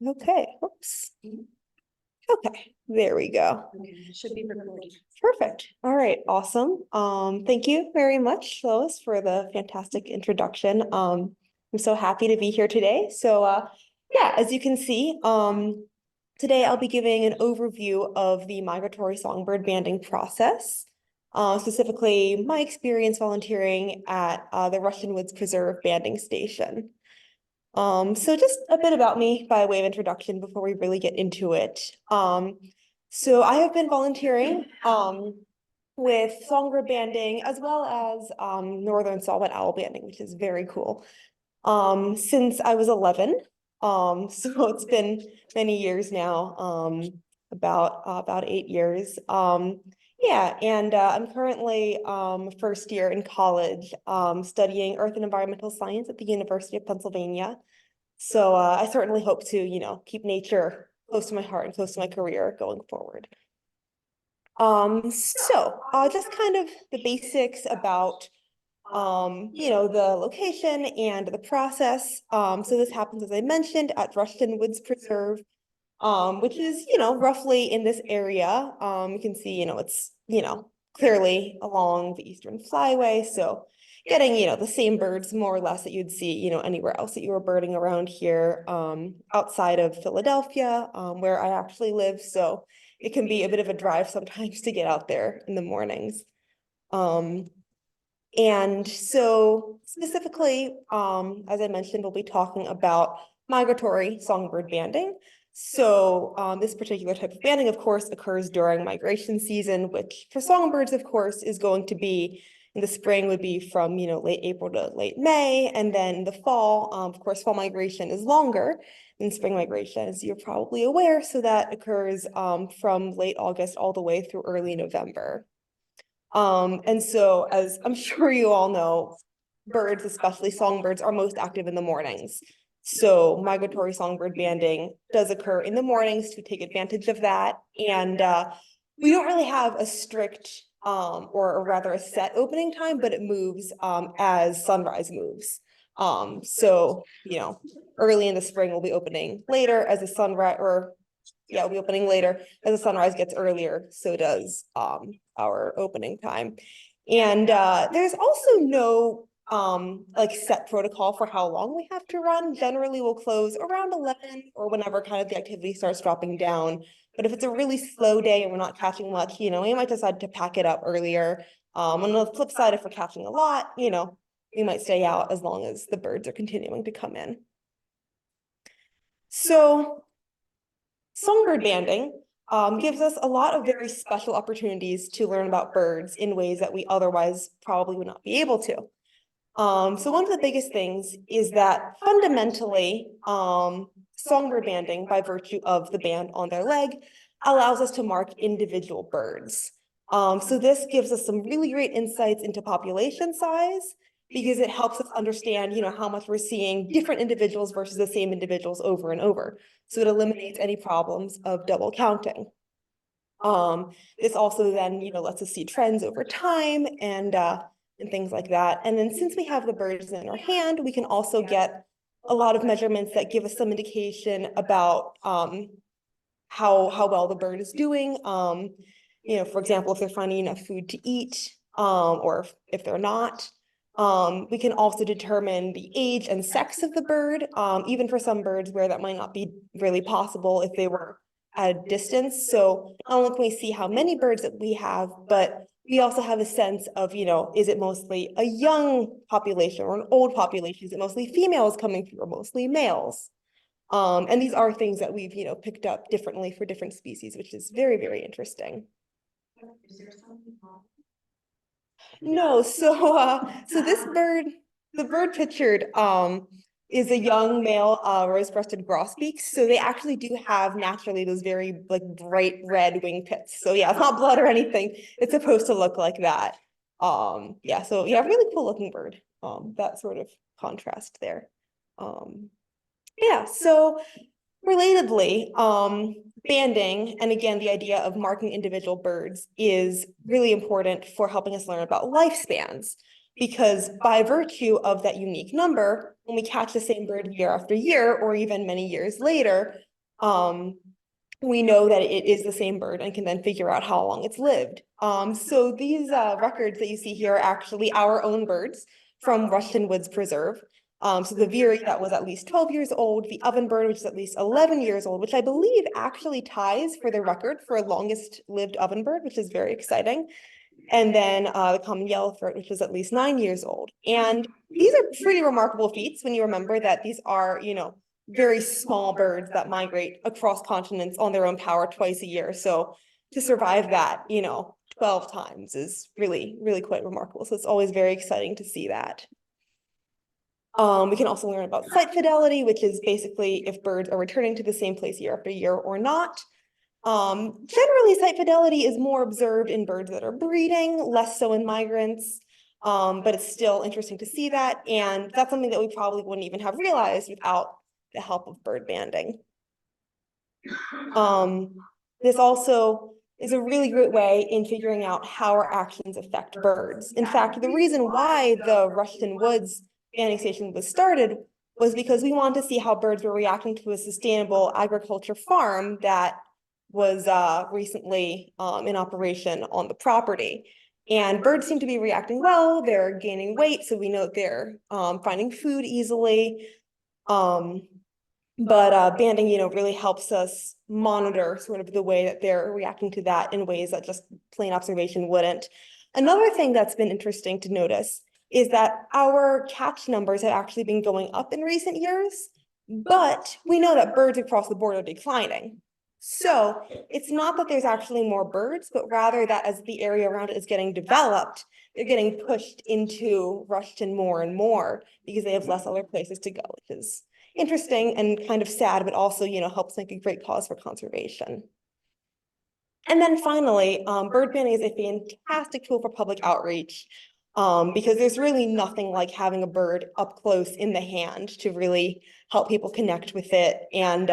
Okay, oops. Okay, there we go. Should be recording. Perfect. All right, awesome. Thank you very much, Lois, for the fantastic introduction. I'm so happy to be here today. Yeah, as you can see, today I'll be giving an overview of the migratory songbird banding process, specifically my experience volunteering at the Russian Woods Preserve banding station. So just a bit about me by way of introduction before we really get into it. So I have been volunteering with songbird banding as well as northern saw-whet owl banding, which is very cool. Since I was 11. So it's been many years now, about 8 years. Yeah, and I'm currently first year in college, studying earth and environmental science at the University of Pennsylvania. So I certainly hope to, keep nature close to my heart and close to my career going forward. Just kind of the basics about the location and the process. So this happens, as I mentioned, at Rushton Woods Preserve, which is, roughly in this area. You can see, it's, clearly along the Eastern Flyway. So getting, the same birds more or less that you'd see, anywhere else that you were birding around here, outside of Philadelphia, where I actually live. So it can be a bit of a drive sometimes to get out there in the mornings. And so specifically, as I mentioned, we'll be talking about migratory songbird banding. So this particular type of banding, of course, occurs during migration season, which for songbirds, of course, is going to be in the spring would be from, late April to late May. And then the fall, of course, fall migration is longer than spring migration, as you're probably aware. So that occurs from late August all the way through early November. And so, as I'm sure you all know, birds, especially songbirds, are most active in the mornings. So migratory songbird banding does occur in the mornings to take advantage of that. And we don't really have a strict, or rather a set opening time, but it moves as sunrise moves. Early in the spring, we'll be opening later as the sunrise, we'll be opening later as the sunrise gets earlier. So does our opening time. And there's also no set protocol for how long we have to run. Generally, we'll close around 11 or whenever kind of the activity starts dropping down. But if it's a really slow day and we're not catching much, we might decide to pack it up earlier. On the flip side, if we're catching a lot, we might stay out as long as the birds are continuing to come in. So songbird banding gives us a lot of very special opportunities to learn about birds in ways that we otherwise probably would not be able to. So one of the biggest things is that fundamentally, songbird banding, by virtue of the band on their leg, allows us to mark individual birds. So this gives us some really great insights into population size, because it helps us understand, how much we're seeing different individuals versus the same individuals over and over. So it eliminates any problems of double counting. This also then, lets us see trends over time and things like that. And then since we have the birds in our hand, we can also get a lot of measurements that give us some indication about how well the bird is doing. For example, if they're finding enough food to eat, or if they're not. We can also determine the age and sex of the bird, even for some birds where that might not be really possible if they were at a distance. So not only can we see how many birds that we have, but we also have a sense of, is it mostly a young population or an old population? Is it mostly females coming through or mostly males? And these are things that we've, picked up differently for different species, which is very, very interesting. Is there something wrong? No, so this bird, the bird pictured, is a young male rose-breasted grosbeak. So they actually do have naturally those very bright red wing pits. So yeah, it's not blood or anything. It's supposed to look like that. Really cool looking bird. That sort of contrast there. So relatedly, banding, and again, the idea of marking individual birds is really important for helping us learn about lifespans. because by virtue of that unique number, when we catch the same bird year after year, or even many years later, we know that it is the same bird and can then figure out how long it's lived. So these records that you see here are actually our own birds from Rushton Woods Preserve. So the veery that was at least 12 years old, the ovenbird, which is at least 11 years old, which I believe actually ties for the record for longest lived ovenbird, which is very exciting. And then the common yellowthroat, which is at least 9 years old. And these are pretty remarkable feats when you remember that these are, very small birds that migrate across continents on their own power twice a year. So to survive that, 12 times is really, really quite remarkable. So it's always very exciting to see that. We can also learn about site fidelity, which is basically if birds are returning to the same place year after year or not. Generally, site fidelity is more observed in birds that are breeding, less so in migrants. But it's still interesting to see that. And that's something that we probably wouldn't even have realized without the help of bird banding. This also is a really great way in figuring out how our actions affect birds. In fact, the reason why the Rushton Woods banding station was started was because we wanted to see how birds were reacting to a sustainable agriculture farm that was recently in operation on the property. And birds seem to be reacting well. They're gaining weight, so we know that they're finding food easily. But banding, really helps us monitor sort of the way that they're reacting to that in ways that just plain observation wouldn't. Another thing that's been interesting to notice is that our catch numbers have actually been going up in recent years, but we know that birds across the board are declining. So it's not that there's actually more birds, but rather that as the area around it is getting developed, they're getting pushed into Rushton more and more because they have less other places to go, which is interesting and kind of sad, but also, helps make a great cause for conservation. And then finally, bird banding is a fantastic tool for public outreach because there's really nothing like having a bird up close in the hand to really help people connect with it. And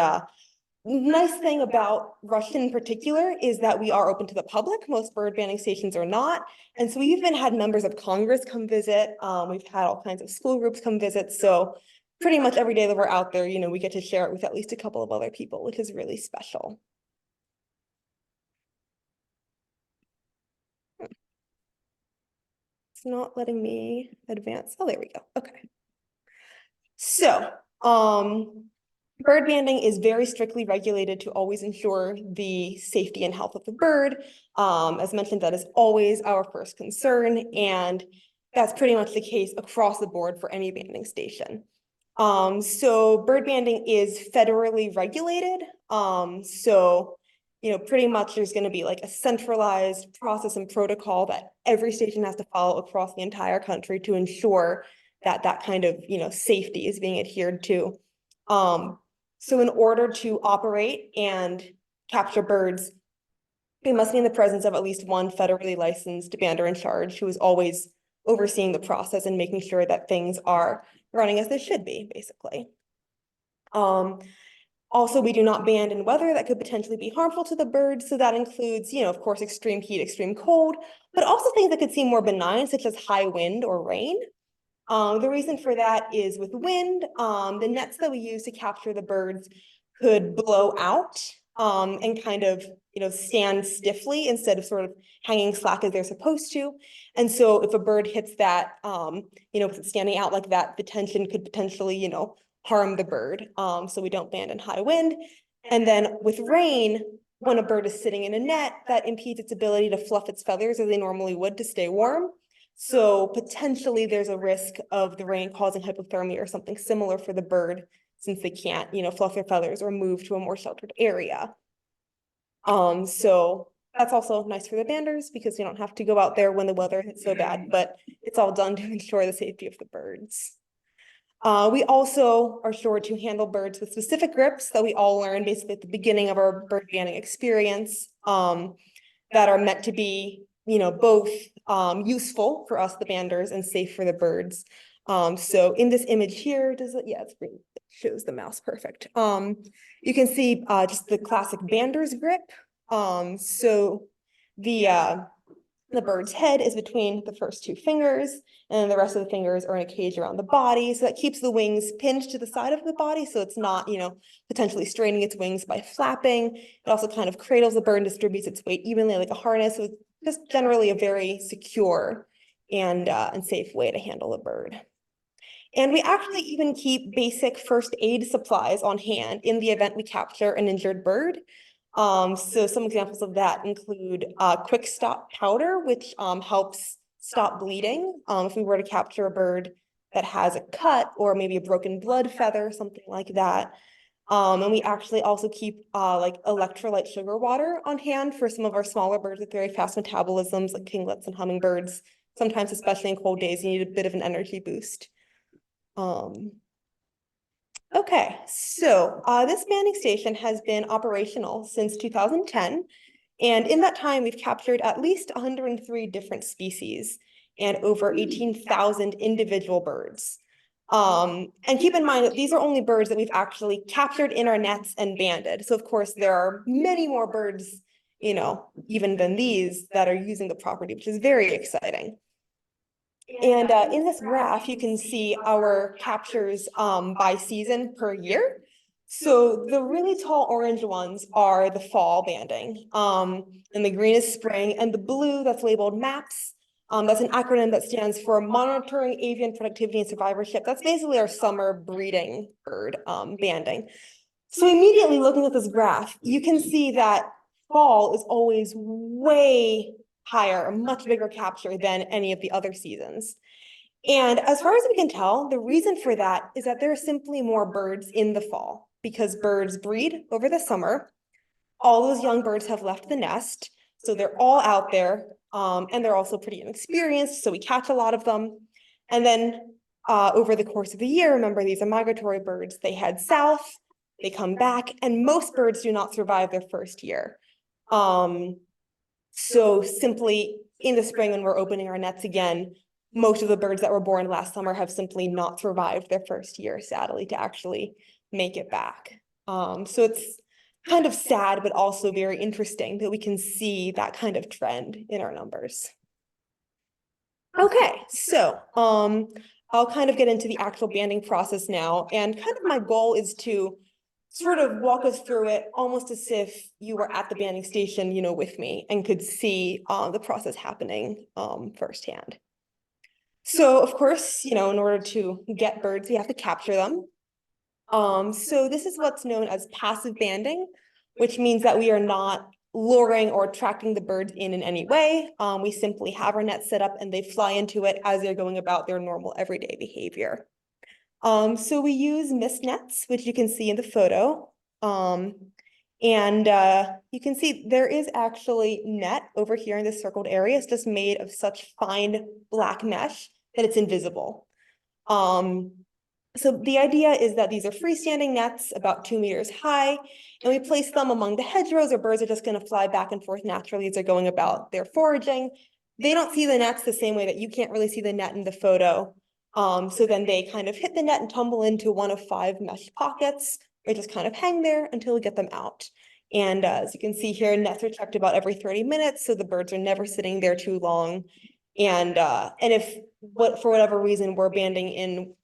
nice thing about Rushton in particular is that we are open to the public. Most bird banding stations are not. And so we've even had members of Congress come visit. We've had all kinds of school groups come visit. So pretty much every day that we're out there, we get to share it with at least a couple of other people, which is really special. It's not letting me advance. Oh, there we go. Okay. So, bird banding is very strictly regulated to always ensure the safety and health of the bird. As mentioned, that is always our first concern, and that's pretty much the case across the board for any banding station. So bird banding is federally regulated. So, pretty much there's going to be like a centralized process and protocol that every station has to follow across the entire country to ensure that that kind of, safety is being adhered to. So in order to operate and capture birds, we must be in the presence of at least one federally licensed bander in charge who is always overseeing the process and making sure that things are running as they should be, basically. Also, we do not band in weather that could potentially be harmful to the birds. So that includes, of course, extreme heat, extreme cold, but also things that could seem more benign, such as high wind or rain. The reason for that is with wind, the nets that we use to capture the birds could blow out and kind of, stand stiffly instead of sort of hanging slack as they're supposed to. And so if a bird hits that, if it's standing out like that, the tension could potentially, harm the bird. So we don't band in high wind. And then with rain, when a bird is sitting in a net, that impedes its ability to fluff its feathers as they normally would to stay warm. So potentially there's a risk of the rain causing hypothermia or something similar for the bird since they can't, fluff their feathers or move to a more sheltered area. So that's also nice for the banders because you don't have to go out there when the weather hits so bad, but it's all done to ensure the safety of the birds. We also are sure to handle birds with specific grips that we all learn basically at the beginning of our bird banding experience that are meant to be, both useful for us, the banders, and safe for the birds. So in this image here, yeah, it's great. It shows the mouse perfect. You can see just the classic bander's grip. So the The bird's head is between the first two fingers, and then the rest of the fingers are in a cage around the body. So that keeps the wings pinned to the side of the body, so it's not, potentially straining its wings by flapping. It also kind of cradles the bird and distributes its weight evenly like a harness. So it's just generally a very secure and safe way to handle a bird. And we actually even keep basic first aid supplies on hand in the event we capture an injured bird. So some examples of that include quick stop powder, which helps stop bleeding if we were to capture a bird that has a cut or maybe a broken blood feather, something like that. And we actually also keep like electrolyte sugar water on hand for some of our smaller birds with very fast metabolisms, like kinglets and hummingbirds. Sometimes, especially in cold days, you need a bit of an energy boost. Okay, so this banding station has been operational since 2010. And in that time, we've captured at least 103 different species and over 18,000 individual birds. And keep in mind that these are only birds that we've actually captured in our nets and banded. So of course, there are many more birds, even than these that are using the property, which is very exciting. And in this graph, you can see our captures by season per year. So the really tall orange ones are the fall banding. And the green is spring, and the blue that's labeled MAPS. That's an acronym that stands for Monitoring Avian Productivity and Survivorship. That's basically our summer breeding bird banding. So immediately looking at this graph, you can see that fall is always way higher, a much bigger capture than any of the other seasons. And as far as we can tell, the reason for that is that there are simply more birds in the fall because birds breed over the summer. All those young birds have left the nest, so they're all out there, and they're also pretty inexperienced, so we catch a lot of them. And then over the course of the year, remember, these are migratory birds. They head south, they come back, and most birds do not survive their first year. So simply in the spring when we're opening our nets again, most of the birds that were born last summer have simply not survived their first year, sadly, to actually make it back. So it's kind of sad, but also very interesting that we can see that kind of trend in our numbers. Okay, so I'll kind of get into the actual banding process now, and kind of my goal is to sort of walk us through it almost as if you were at the banding station, with me and could see the process happening firsthand. So of course, in order to get birds, we have to capture them. So this is what's known as passive banding, which means that we are not luring or attracting the birds in any way. We simply have our net set up and they fly into it as they're going about their normal everyday behavior. So we use mist nets, which you can see in the photo. You can see there is actually net over here in this circled area. It's just made of such fine black mesh that it's invisible. So the idea is that these are freestanding nets about 2 meters high, and we place them among the hedgerows where birds are just going to fly back and forth naturally as they're going about their foraging. They don't see the nets the same way that you can't really see the net in the photo. So then they kind of hit the net and tumble into one of 5 mesh pockets. They just kind of hang there until we get them out. And as you can see here, nets are checked about every 30 minutes, so the birds are never sitting there too long. And if for whatever reason we're banding in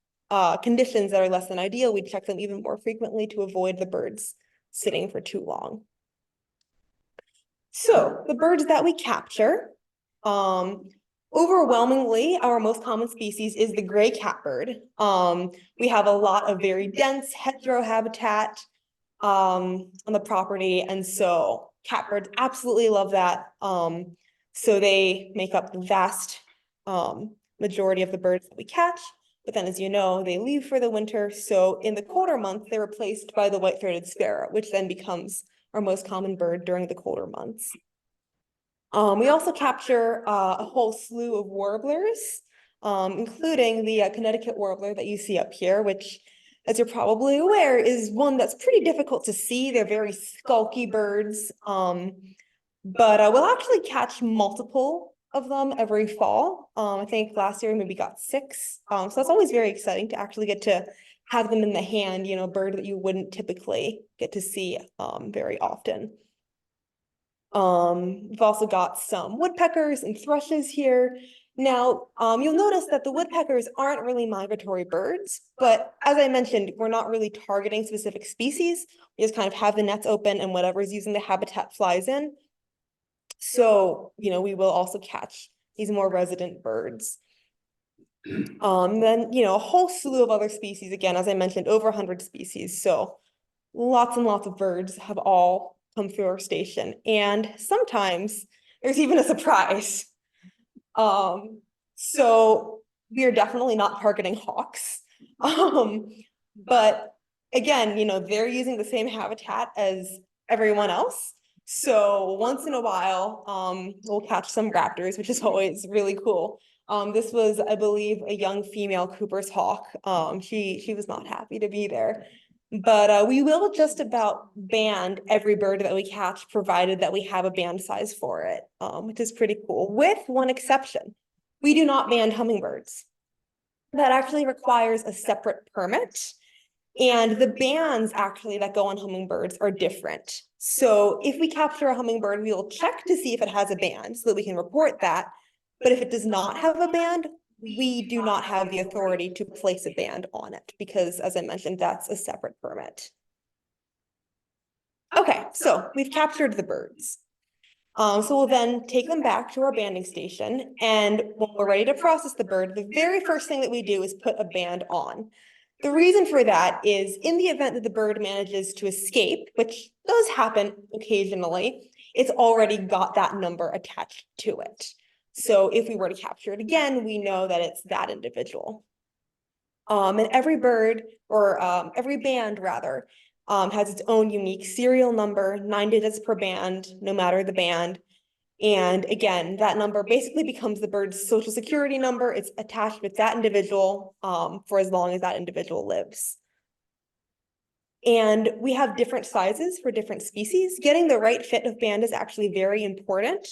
conditions that are less than ideal, we check them even more frequently to avoid the birds sitting for too long. So the birds that we capture, overwhelmingly, our most common species is the gray catbird. We have a lot of very dense hedgerow habitat on the property, and so catbirds absolutely love that. So they make up the vast majority of the birds that we catch. But then, as you know, they leave for the winter. So in the colder months, they're replaced by the white-throated sparrow, which then becomes our most common bird during the colder months. We also capture a whole slew of warblers, including the Connecticut warbler that you see up here, which, as you're probably aware, is one that's pretty difficult to see. They're very skulky birds, but we'll actually catch multiple of them every fall. I think last year we maybe got 6. So that's always very exciting to actually get to have them in the hand, a bird that you wouldn't typically get to see very often. We've also got some woodpeckers and thrushes here. Now, you'll notice that the woodpeckers aren't really migratory birds, but as I mentioned, we're not really targeting specific species. We just kind of have the nets open and whatever's using the habitat flies in. So, we will also catch these more resident birds. Then, a whole slew of other species, again, as I mentioned, over 100 species. So lots and lots of birds have all come through our station. And sometimes there's even a surprise. So we are definitely not targeting hawks. But again, they're using the same habitat as everyone else. So once in a while, we'll catch some raptors, which is always really cool. This was, I believe, a young female Cooper's hawk. She was not happy to be there. But we will just about band every bird that we catch, provided that we have a band size for it, which is pretty cool, with one exception. We do not band hummingbirds. That actually requires a separate permit. And the bands actually that go on hummingbirds are different. So if we capture a hummingbird, we will check to see if it has a band so that we can report that. But if it does not have a band, we do not have the authority to place a band on it because, as I mentioned, that's a separate permit. Okay, so we've captured the birds. So we'll then take them back to our banding station. And when we're ready to process the bird, the very first thing that we do is put a band on. The reason for that is in the event that the bird manages to escape, which does happen occasionally, it's already got that number attached to it. So if we were to capture it again, we know that it's that individual. And every bird, or every band rather, has its own unique serial number, 9 digits per band, no matter the band. And again, that number basically becomes the bird's social security number. It's attached with that individual for as long as that individual lives. And we have different sizes for different species. Getting the right fit of band is actually very important.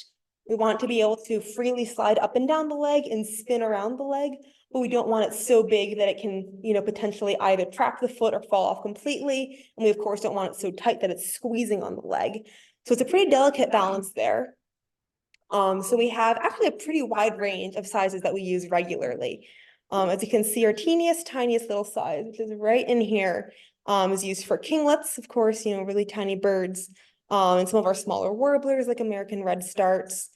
We want to be able to freely slide up and down the leg and spin around the leg, but we don't want it so big that it can, potentially either trap the foot or fall off completely. And we, of course, don't want it so tight that it's squeezing on the leg. So it's a pretty delicate balance there. So we have actually a pretty wide range of sizes that we use regularly. As you can see, our tiniest little size, which is right in here, is used for kinglets, of course, really tiny birds, and some of our smaller warblers like American redstarts.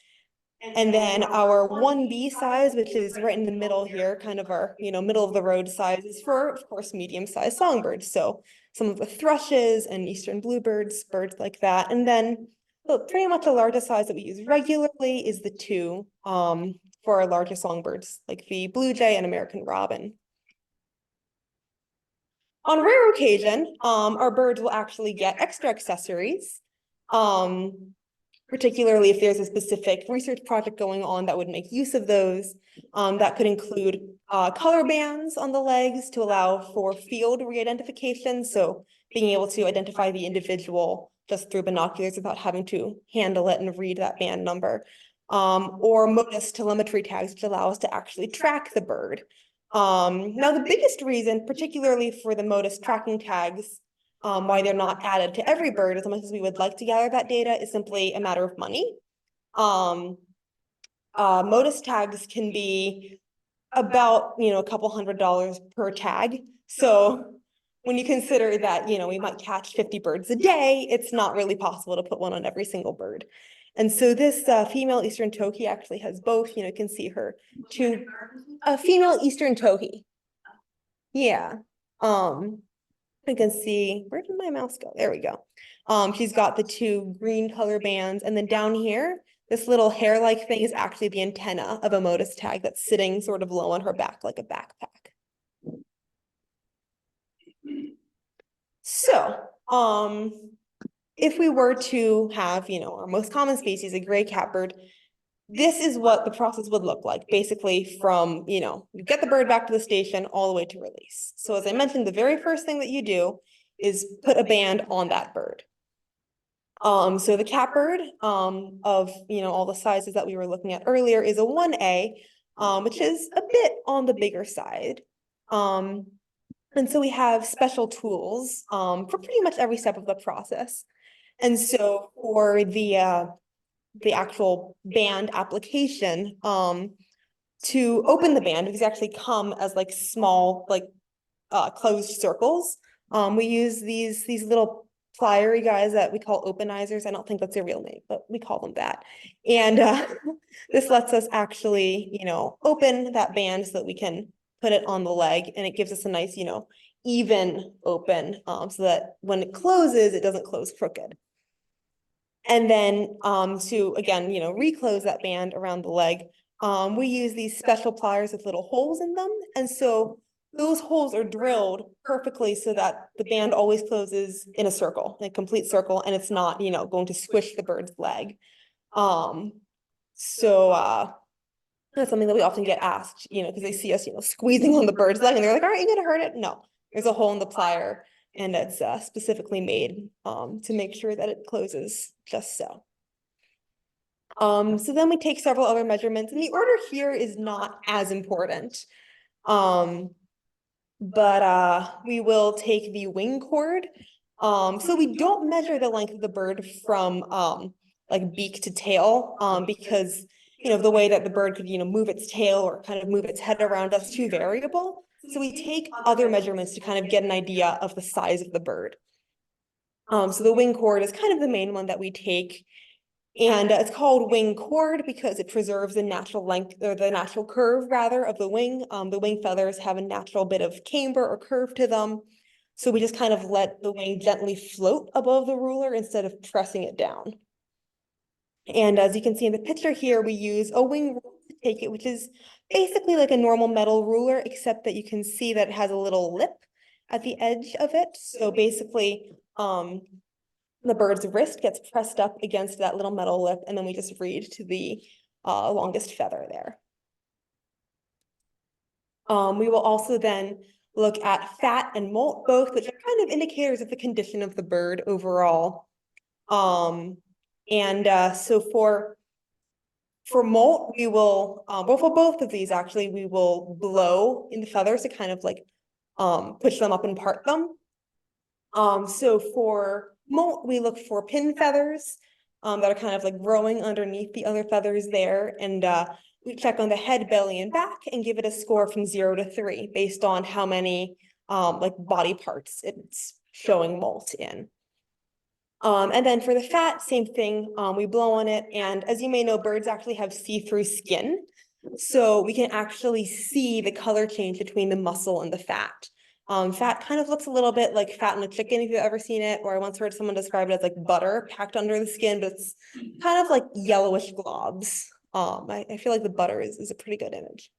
And then our 1B size, which is right in the middle here, kind of our, middle of the road size, is for, of course, medium-sized songbirds. So some of the thrushes and eastern bluebirds, birds like that. And then pretty much the largest size that we use regularly is the 2 for our larger songbirds, like the blue jay and American robin. On rare occasion, our birds will actually get extra accessories. Particularly if there's a specific research project going on that would make use of those. That could include color bands on the legs to allow for field re-identification. So being able to identify the individual just through binoculars without having to handle it and read that band number. Or MODIS telemetry tags, which allow us to actually track the bird. Now, the biggest reason, particularly for the MODIS tracking tags, why they're not added to every bird as much as we would like to gather that data is simply a matter of money. MODIS tags can be about, a couple $100 per tag. So when you consider that, we might catch 50 birds a day, it's not really possible to put one on every single bird. And so this female eastern towhee actually has both, you can see her two, a female eastern towhee. Yeah. You can see, where did my mouse go? There we go. She's got the 2 green color bands, and then down here, this little hair-like thing is actually the antenna of a MODIS tag that's sitting sort of low on her back like a backpack. So, if we were to have, our most common species, a gray catbird, this is what the process would look like, basically from, you get the bird back to the station all the way to release. So as I mentioned, the very first thing that you do is put a band on that bird. So the catbird of, all the sizes that we were looking at earlier is a 1A, which is a bit on the bigger side. And so we have special tools for pretty much every step of the process. And so for the the actual band application, to open the band, these actually come as like small, like closed circles. We use these little plier guys that we call openizers. I don't think that's their real name, but we call them that. And this lets us actually, open that band so that we can put it on the leg, and it gives us a nice, even open, so that when it closes, it doesn't close crooked. And then to again, reclose that band around the leg, we use these special pliers with little holes in them. And so those holes are drilled perfectly so that the band always closes in a circle, a complete circle, and it's not, going to squish the bird's leg. So that's something that we often get asked, because they see us, squeezing on the bird's leg and they're like, aren't you gonna hurt it? No, there's a hole in the plier, and it's specifically made to make sure that it closes just so. So then we take several other measurements, and the order here is not as important. But we will take the wing chord. So we don't measure the length of the bird from like beak to tail, because the way that the bird could move its tail or kind of move its head around, that's too variable. So we take other measurements to kind of get an idea of the size of the bird. So the wing chord is kind of the main one that we take. And it's called wing chord because it preserves the natural length, or the natural curve rather, of the wing. The wing feathers have a natural bit of camber or curve to them. So we just kind of let the wing gently float above the ruler instead of pressing it down. And as you can see in the picture here, we use a wing rule to take it, which is basically like a normal metal ruler, except that you can see that it has a little lip at the edge of it. So basically, the bird's wrist gets pressed up against that little metal lip, and then we just read to the longest feather there. We will also then look at fat and molt, both, which are kind of indicators of the condition of the bird overall. So for molt, we will, well, for both of these, actually, we will blow in the feathers to kind of like push them up and part them. So for molt, we look for pin feathers that are kind of like growing underneath the other feathers there. And we check on the head, belly, and back and give it a score from 0 to 3 based on how many like body parts it's showing molt in. And then for the fat, same thing, we blow on it. And as you may know, birds actually have see-through skin. So we can actually see the color change between the muscle and the fat. Fat kind of looks a little bit like fat in a chicken, if you've ever seen it, or I once heard someone describe it as like butter packed under the skin, but it's kind of like yellowish globs. I feel like the butter is a pretty good image.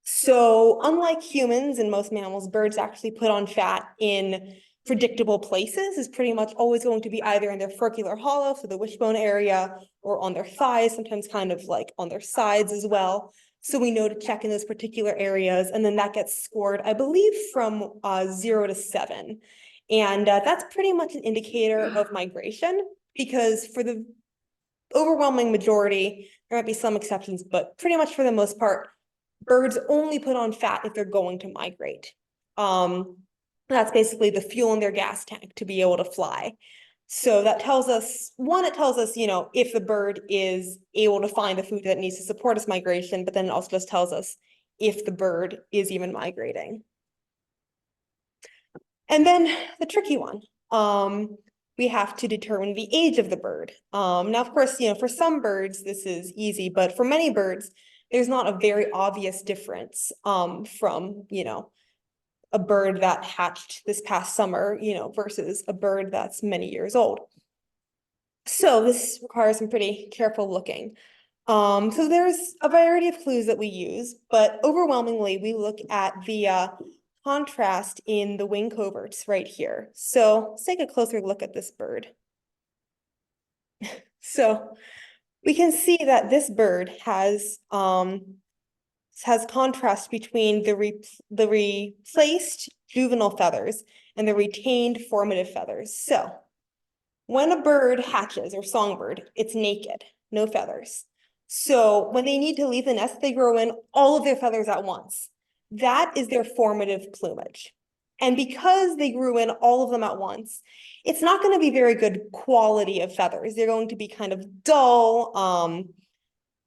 So unlike humans and most mammals, birds actually put on fat in predictable places. Is pretty much always going to be either in their furcular hollow, so the wishbone area, or on their thighs, sometimes kind of like on their sides as well. So we know to check in those particular areas, and then that gets scored, I believe, from 0 to 7. And that's pretty much an indicator of migration, because for the overwhelming majority, there might be some exceptions, but pretty much for the most part, birds only put on fat if they're going to migrate. That's basically the fuel in their gas tank to be able to fly. So that tells us, one, it tells us, if the bird is able to find the food that it needs to support its migration, but then it also just tells us if the bird is even migrating. And then the tricky one, we have to determine the age of the bird. Now, of course, for some birds, this is easy, but for many birds, there's not a very obvious difference from, a bird that hatched this past summer, versus a bird that's many years old. So this requires some pretty careful looking. So there's a variety of clues that we use, but overwhelmingly we look at the contrast in the wing coverts right here. So let's take a closer look at this bird. So we can see that this bird has contrast between the replaced juvenile feathers and the retained formative feathers. So when a bird hatches, or songbird, it's naked, no feathers. So when they need to leave the nest, they grow in all of their feathers at once. That is their formative plumage. And because they grew in all of them at once, it's not going to be very good quality of feathers. They're going to be kind of dull,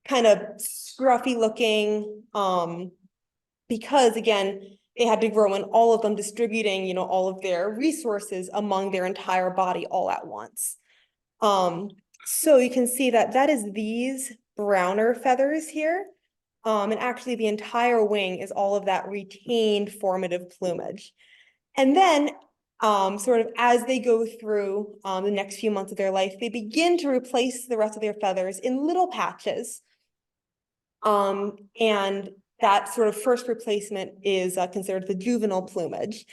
kind of scruffy looking, because again, they had to grow in all of them, distributing, you know, all of their resources among their entire body all at once. So you can see that that is these browner feathers here. And actually the entire wing is all of that retained formative plumage. And then sort of as they go through the next few months of their life, they begin to replace the rest of their feathers in little patches. And that sort of first replacement is considered the juvenile plumage.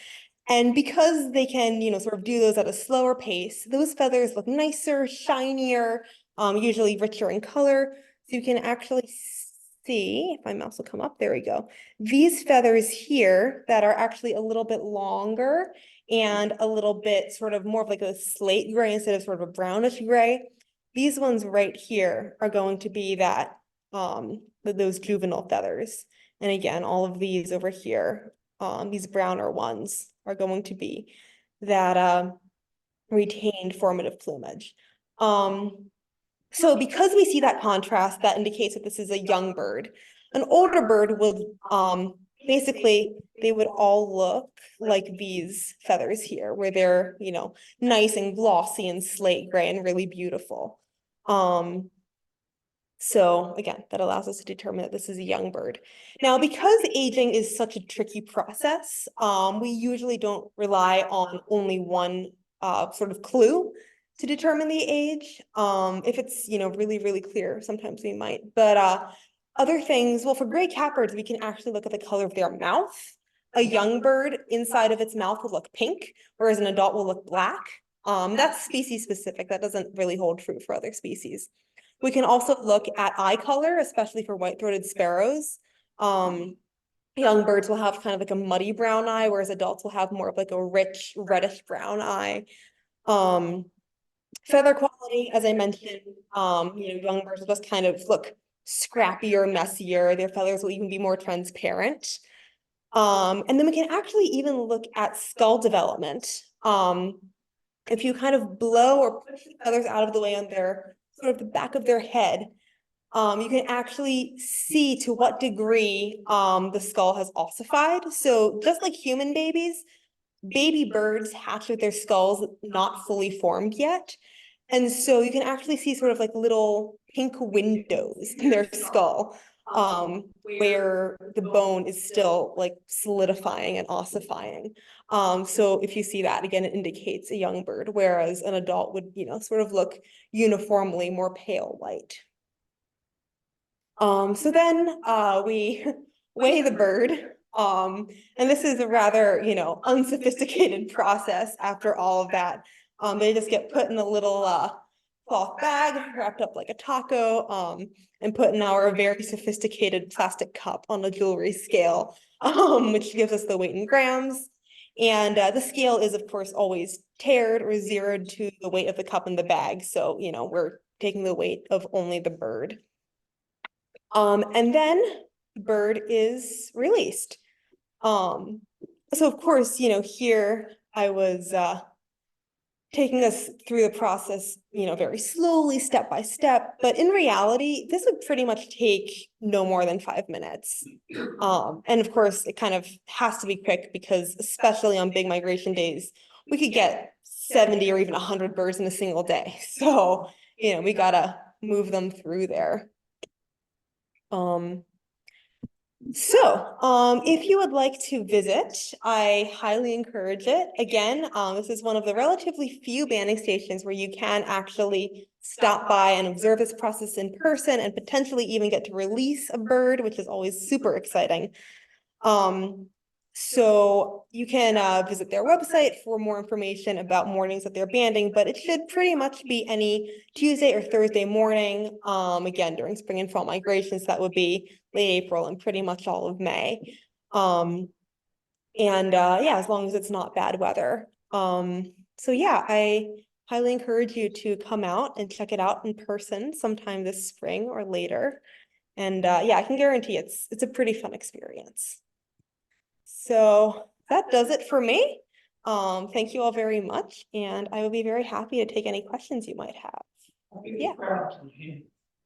And because they can, you know, sort of do those at a slower pace, those feathers look nicer, shinier, usually richer in color. So you can actually see, if my mouse will come up, there we go. These feathers here that are actually a little bit longer and a little bit sort of more of like a slate gray instead of sort of a brownish gray. These ones right here are going to be that, those juvenile feathers. And again, all of these over here, these browner ones are going to be that retained formative plumage. So because we see that contrast, that indicates that this is a young bird. An older bird would basically they would all look like these feathers here, where they're, you know, nice and glossy and slate gray and really beautiful. So again, that allows us to determine that this is a young bird. Now, because aging is such a tricky process, we usually don't rely on only one sort of clue to determine the age. If it's, you know, really, really clear, sometimes we might. But other things, well, for gray catbirds, we can actually look at the color of their mouth. A young bird inside of its mouth will look pink, whereas an adult will look black. That's species specific. That doesn't really hold true for other species. We can also look at eye color, especially for white-throated sparrows. Young birds will have kind of like a muddy brown eye, whereas adults will have more of like a rich reddish brown eye. Feather quality, as I mentioned, you know, young birds will just kind of look scrappier, messier. Their feathers will even be more transparent. And then we can actually even look at skull development. If you kind of blow or push the feathers out of the way on their sort of the back of their head, you can actually see to what degree the skull has ossified. So just like human babies, baby birds hatch with their skulls not fully formed yet. And so you can actually see sort of like little pink windows in their skull, where the bone is still like solidifying and ossifying. So if you see that, again, it indicates a young bird, whereas an adult would, you know, sort of look uniformly more pale white. So then we weigh the bird. And this is a rather, you know, unsophisticated process after all of that. They just get put in a little cloth bag, wrapped up like a taco, and put in our very sophisticated plastic cup on a jewelry scale, which gives us the weight in grams. And the scale is, of course, always tiered or zeroed to the weight of the cup in the bag. So, you know, we're taking the weight of only the bird. And then the bird is released. So of course, you know, here I was taking us through the process, you know, very slowly, step by step. But in reality, this would pretty much take no more than 5 minutes. And of course, it kind of has to be quick because especially on big migration days, we could get 70 or even 100 birds in a single day. So, you know, we gotta move them through there. If you would like to visit, I highly encourage it. Again, this is one of the relatively few banding stations where you can actually stop by and observe this process in person and potentially even get to release a bird, which is always super exciting. So you can visit their website for more information about mornings that they're banding, but it should pretty much be any Tuesday or Thursday morning. Again, during spring and fall migrations, that would be late April and pretty much all of May. Yeah, as long as it's not bad weather. So yeah, I highly encourage you to come out and check it out in person sometime this spring or later. And yeah, I can guarantee it's a pretty fun experience. So that does it for me. Thank you all very much, and I will be very happy to take any questions you might have. Yeah.